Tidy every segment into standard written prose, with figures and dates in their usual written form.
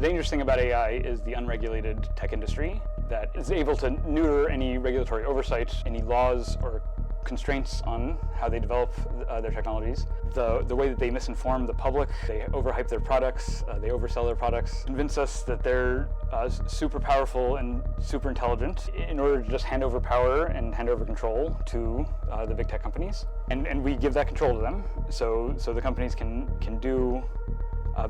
dangerous thing about AI is the unregulated tech industry that is able to neuter any regulatory oversight, any laws or constraints on how they develop their technologies. The way that they misinform the public, they overhype their products, they oversell their products, convince us that they're super powerful and super intelligent in order to just hand over power and hand over control to the big tech companies. And we give that control to them, so the companies can do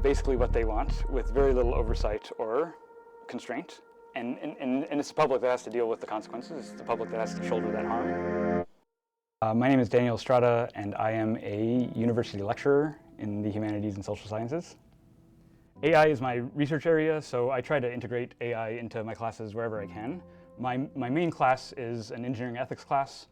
basically what they want with very little oversight or constraint. And it's the public that has to deal with the consequences. It's the public that has to shoulder that harm. My name is Daniel Estrada, and I am a university lecturer in the humanities and social sciences. AI is my research area, so I try to integrate AI into my classes wherever I can. My main class is an engineering ethics class,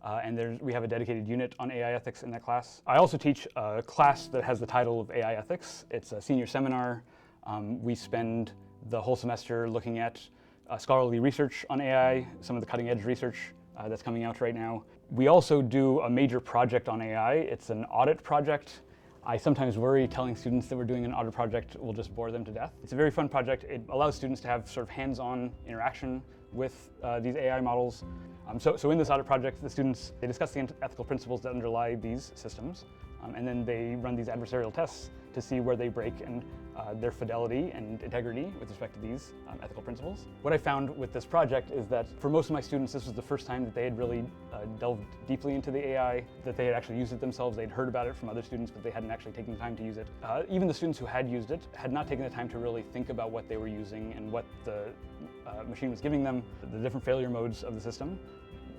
and we have a dedicated unit on AI ethics in that class. I also teach a class that has the title of AI ethics. It's a senior seminar. We spend the whole semester looking at scholarly research on AI, some of the cutting edge research that's coming out right now. We also do a major project on AI. It's an audit project. I sometimes worry telling students that we're doing an audit project will just bore them to death. It's a very fun project. It allows students to have sort of hands-on interaction with these AI models. So in this audit project, the students, they discuss the ethical principles that underlie these systems, and then they run these adversarial tests to see where they break and their fidelity and integrity with respect to these ethical principles. What I found with this project is that for most of my students, this was the first time that they had really delved deeply into the AI, that they had actually used it themselves. They'd heard about it from other students, but they hadn't actually taken the time to use it. Even the students who had used it had not taken the time to really think about what they were using and what the machine was giving them, the different failure modes of the system.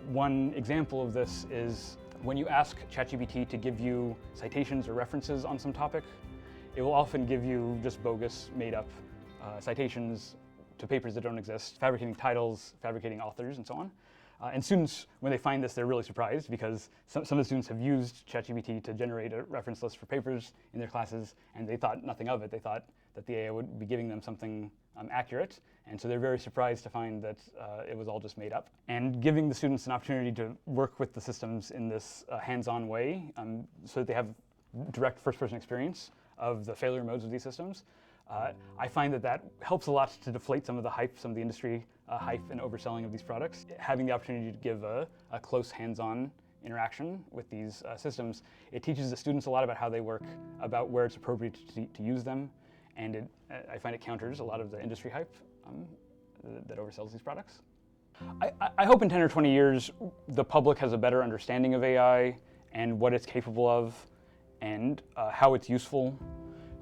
One example of this is when you ask ChatGPT to give you citations or references on some topic, it will often give you just bogus, made-up citations to papers that don't exist, fabricating titles, fabricating authors, and so on. And students, when they find this, they're really surprised because some of the students have used ChatGPT to generate a reference list for papers in their classes, and they thought nothing of it. They thought that the AI would be giving them something accurate, and so they're very surprised to find that it was all just made up. And giving the students an opportunity to work with the systems in this hands-on way so that they have direct first-person experience of the failure modes of these systems, I find that helps a lot to deflate some of the hype, some of the industry hype and overselling of these products. Having the opportunity to give a close hands-on interaction with these systems, it teaches the students a lot about how they work, about where it's appropriate to use them, and I find it counters a lot of the industry hype that oversells these products. I hope in 10 or 20 years the public has a better understanding of AI and what it's capable of and how it's useful,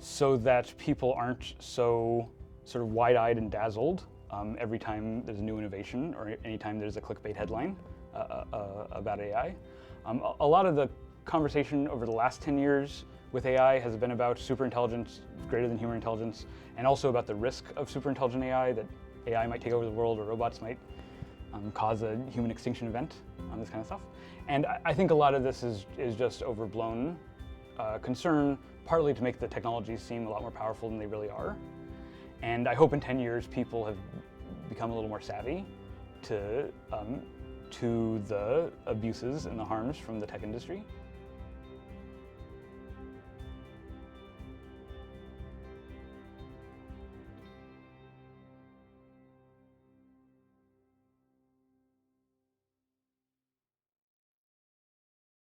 so that people aren't so sort of wide-eyed and dazzled every time there's a new innovation or anytime there's a clickbait headline about AI. A lot of the conversation over the last 10 years with AI has been about superintelligence, greater than human intelligence, and also about the risk of superintelligent AI, that AI might take over the world or robots might cause a human extinction event, this kind of stuff. And I think a lot of this is just overblown concern, partly to make the technologies seem a lot more powerful than they really are. And I hope in 10 years people have become a little more savvy to the abuses and the harms from the tech industry.